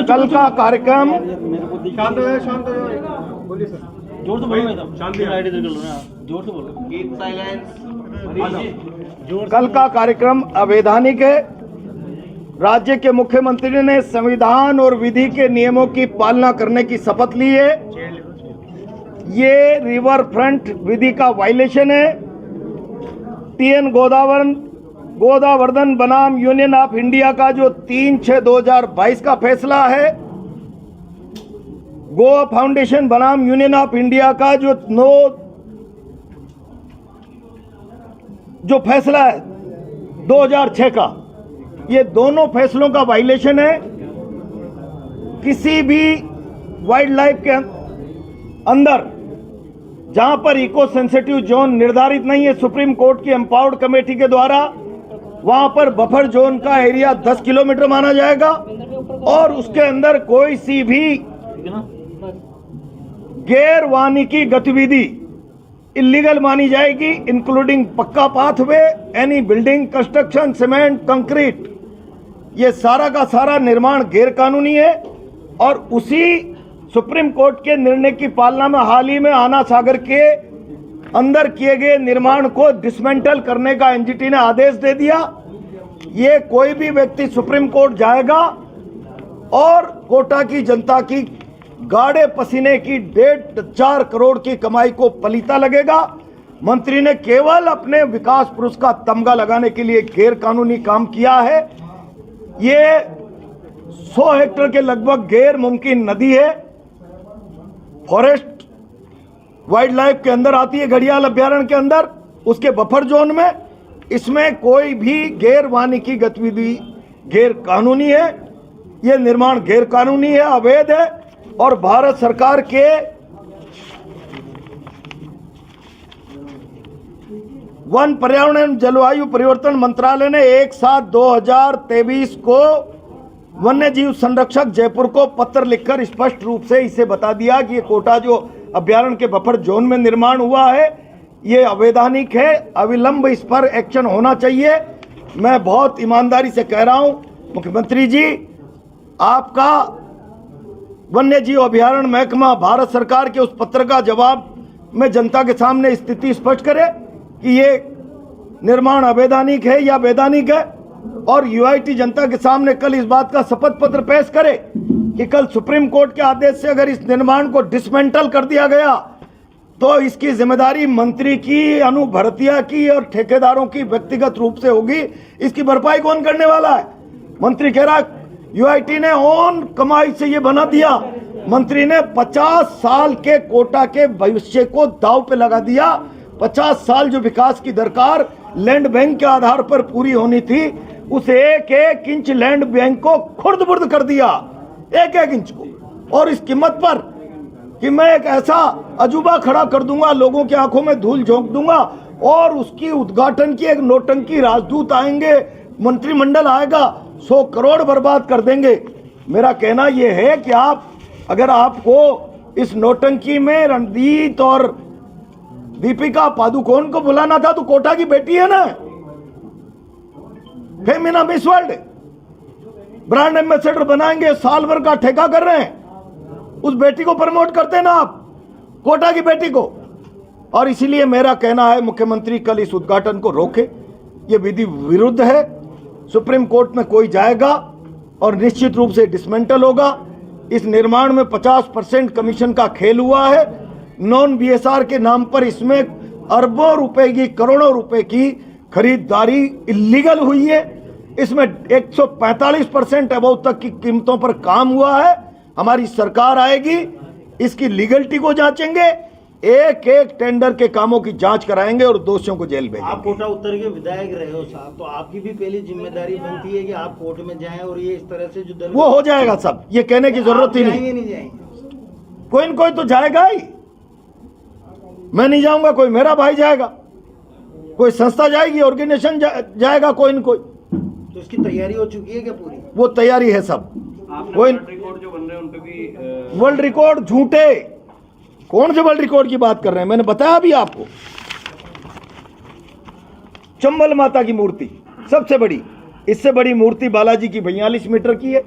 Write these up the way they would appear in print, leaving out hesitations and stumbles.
कल का कार्यक्रम जोर से बोलो, शांति आईडी कर लो ना, जोर से बोलो। कल का कार्यक्रम अवैधानिक है। राज्य के मुख्यमंत्री ने संविधान और विधि के नियमों की पालना करने की शपथ ली है। ये रिवर फ्रंट विधि का वायलेशन है। TN गोदावर्धन बनाम यूनियन ऑफ इंडिया का जो 3/6/2022 का फैसला है, गोवा फाउंडेशन बनाम यूनियन ऑफ इंडिया का जो फैसला है 2006 का, ये दोनों फैसलों का वायलेशन है। किसी भी वाइल्ड लाइफ के अंदर जहां पर इको सेंसिटिव जोन निर्धारित नहीं है सुप्रीम कोर्ट की एम्पावर्ड कमेटी के द्वारा, वहां पर बफर जोन का एरिया 10 किलोमीटर माना जाएगा और उसके अंदर कोई सी भी गैर वानिकी गतिविधि इलीगल मानी जाएगी, इंक्लूडिंग पक्का pathway, any building construction, cement, concrete. ये सारा का सारा निर्माण गैर कानूनी है। और उसी सुप्रीम कोर्ट के निर्णय की पालना में हाल ही में आना सागर के अंदर किए गए निर्माण को डिसमेंटल करने का एनजीटी ने आदेश दे दिया। ये कोई भी व्यक्ति सुप्रीम कोर्ट जाएगा और कोटा की जनता की गाढ़े पसीने की 1.5-4 करोड़ की कमाई को पलीता लगेगा। मंत्री ने केवल अपने विकास पुरुष का तमगा लगाने के लिए गैर कानूनी काम किया है। ये 100 हेक्टेयर के लगभग गैर मुमकिन नदी है, फॉरेस्ट वाइल्ड लाइफ के अंदर आती है, घड़ियाल अभ्यारण्य के अंदर, उसके बफर जोन में। इसमें कोई भी गैर वानिकी गतिविधि गैर कानूनी है। यह निर्माण गैर कानूनी है, अवैध है। और भारत सरकार के वन पर्यावरण एवं जलवायु परिवर्तन मंत्रालय ने 1/7/2023 को वन्य जीव संरक्षक जयपुर को पत्र लिखकर स्पष्ट रूप से इसे बता दिया कि ये कोटा जो अभ्यारण्य के बफर जोन में निर्माण हुआ है ये अवैधानिक है, अविलंब इस पर एक्शन होना चाहिए। मैं बहुत ईमानदारी से कह रहा हूं मुख्यमंत्री जी, आपका वन्य जीव अभ्यारण्य महकमा भारत सरकार के उस पत्र का जवाब में जनता के सामने स्थिति स्पष्ट करे कि ये निर्माण अवैधानिक है या वैधानिक है। और UIT जनता के सामने कल इस बात का शपथ पत्र पेश करे कि कल सुप्रीम कोर्ट के आदेश से अगर इस निर्माण को डिसमेंटल कर दिया गया तो इसकी जिम्मेदारी मंत्री की, अनु भरतिया की और ठेकेदारों की व्यक्तिगत रूप से होगी। इसकी भरपाई कौन करने वाला है? मंत्री कह रहा UIT ने ओन कमाई से ये बना दिया। मंत्री ने 50 साल के कोटा के भविष्य को दांव पे लगा दिया। 50 साल जो विकास की दरकार लैंड बैंक के आधार पर पूरी होनी थी, उस एक इंच लैंड बैंक को खुर्द-बुर्द कर दिया, एक इंच को। और इस कीमत पर कि मैं एक ऐसा अजूबा खड़ा कर दूंगा, लोगों की आंखों में धूल झोंक दूंगा और उसकी उद्घाटन की एक नौटंकी राजदूत आएंगे, मंत्रिमंडल आएगा, 100 करोड़ बर्बाद कर देंगे। मेरा कहना यह है कि अगर आपको इस नौटंकी में रणदीप और दीपिका पादुकोण को बुलाना था तो कोटा की बेटी है ना, Femina miss world, brand ambassador बनाएंगे, साल भर का ठेका कर रहे हैं, उस बेटी को प्रमोट करते ना आप, कोटा की बेटी को। और इसीलिए मेरा कहना है मुख्यमंत्री कल इस उद्घाटन को रोके, ये विधि विरुद्ध है। सुप्रीम कोर्ट में कोई जाएगा और निश्चित रूप से डिसमेंटल होगा। इस निर्माण में 50% कमीशन का खेल हुआ है। नॉन BSR के नाम पर इसमें अरबों रुपए की, करोड़ों रुपए की खरीदारी इलीगल हुई है। इसमें 145% अबव तक की कीमतों पर काम हुआ है। हमारी सरकार आएगी, इसकी लीगलिटी को जांचेंगे, एक टेंडर के कामों की जांच कराएंगे और दोषियों को जेल भेजेंगे। आप कोटा उत्तर के विधायक रहे हो साहब, तो आपकी भी पहली जिम्मेदारी बनती है कि आप कोर्ट में जाएं और ये इस तरह से जो वो हो जाएगा सब, ये कहने की जरूरत ही नहीं जाएंगे। कोई न कोई तो जाएगा ही। मैं नहीं जाऊंगा, कोई मेरा भाई जाएगा, कोई संस्था जाएगी, ऑर्गेनाइजेशन जाएगा, कोई न कोई। तो इसकी तैयारी हो चुकी है क्या पूरी? वो तैयारी है सब। कोई रिकॉर्ड जो बन रहे हैं उन पे भी वर्ल्ड रिकॉर्ड झूठे, कौन से वर्ल्ड रिकॉर्ड की बात कर रहे हैं? मैंने बताया अभी आपको, चंबल माता की मूर्ति सबसे बड़ी, इससे बड़ी मूर्ति बालाजी की 42 मीटर की है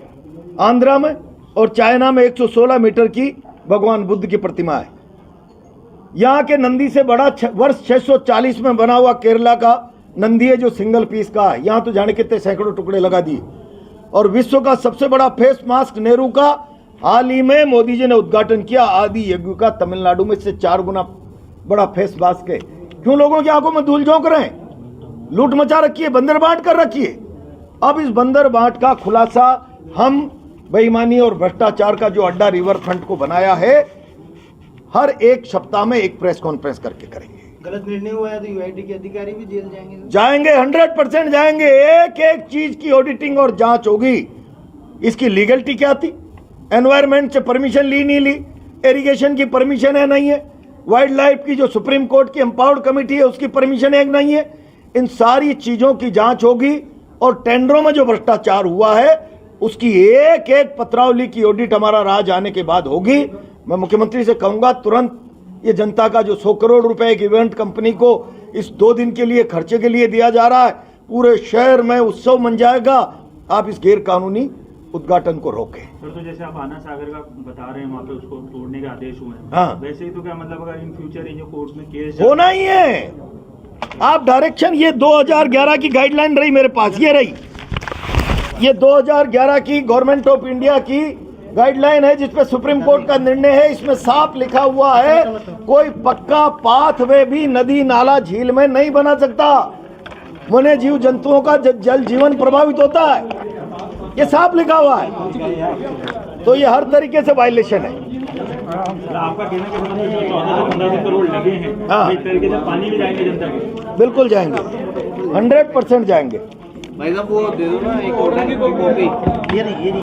आंध्रा में, और चाइना में 116 मीटर की भगवान बुद्ध की प्रतिमा है। यहाँ के नंदी से बड़ा वर्ष 640 में बना हुआ केरला का नंदी है जो सिंगल पीस का है। यहाँ तो जाने कितने सैकड़ों टुकड़े लगा दिए। और विश्व का सबसे बड़ा फेस मास्क नेहरू का हाल ही में मोदी जी ने उद्घाटन किया। आदि यज्ञ का तमिलनाडु में से 4 गुना बड़ा फेस मास्क है। क्यों लोगों की आंखों में धूल झोंक रहे हैं? लूट मचा रखी है, बंदर बांट कर रखी है। अब इस बंदर बांट का खुलासा हम बेईमानी और भ्रष्टाचार का जो अड्डा रिवर फ्रंट को बनाया है, हर एक सप्ताह में एक प्रेस कॉन्फ्रेंस करके करेंगे। गलत निर्णय हुआ है तो यूआईडी के अधिकारी भी जेल जाएंगे? जाएंगे, 100% जाएंगे। एक एक चीज की ऑडिटिंग और जांच होगी। इसकी लीगलिटी क्या थी? एनवायरमेंट से परमिशन ली नहीं ली, इरिगेशन की परमिशन है नहीं है, वाइल्ड लाइफ की जो सुप्रीम कोर्ट की एम्पावर्ड कमेटी है उसकी परमिशन है नहीं है। इन सारी चीजों की जांच होगी और टेंडरों में जो भ्रष्टाचार हुआ है उसकी एक एक पत्रावली की ऑडिट हमारा राज आने के बाद होगी। मैं मुख्यमंत्री से कहूंगा तुरंत ये जनता का जो 100 करोड़ रुपए एक इवेंट कंपनी को इस 2 दिन के लिए खर्चे के लिए दिया जा रहा है, पूरे शहर में उत्सव मन जाएगा। आप इस गैर कानूनी उद्घाटन को रोकें। सर, तो जैसे आप आना सागर का बता रहे हैं, वहाँ पे उसको तोड़ने के आदेश हुए हैं, हाँ। वैसे ही तो क्या मतलब अगर इन फ्यूचर ये जो कोर्ट में केस होना ही है। आप डायरेक्शन, ये 2011 की गाइडलाइन रही मेरे पास, ये रही, ये 2011 की गवर्नमेंट ऑफ इंडिया की गाइडलाइन है जिसपे सुप्रीम कोर्ट का निर्णय है। इसमें साफ लिखा हुआ है कोई पक्का पाथवे भी नदी नाला झील में नहीं बना सकता। वन्य जीव जंतुओं का जल जीवन प्रभावित होता है, ये साफ लिखा हुआ है। तो ये हर तरीके से वायलेशन है। आपका कहना कि 14 से 15 करोड़ लगे हैं, हाँ। इस तरीके से पानी भी जाएंगे जनता के? बिल्कुल जाएंगे, 100% जाएंगे। भाई साहब वो दे दो ना एक ऑर्डर की कॉपी। ये नहीं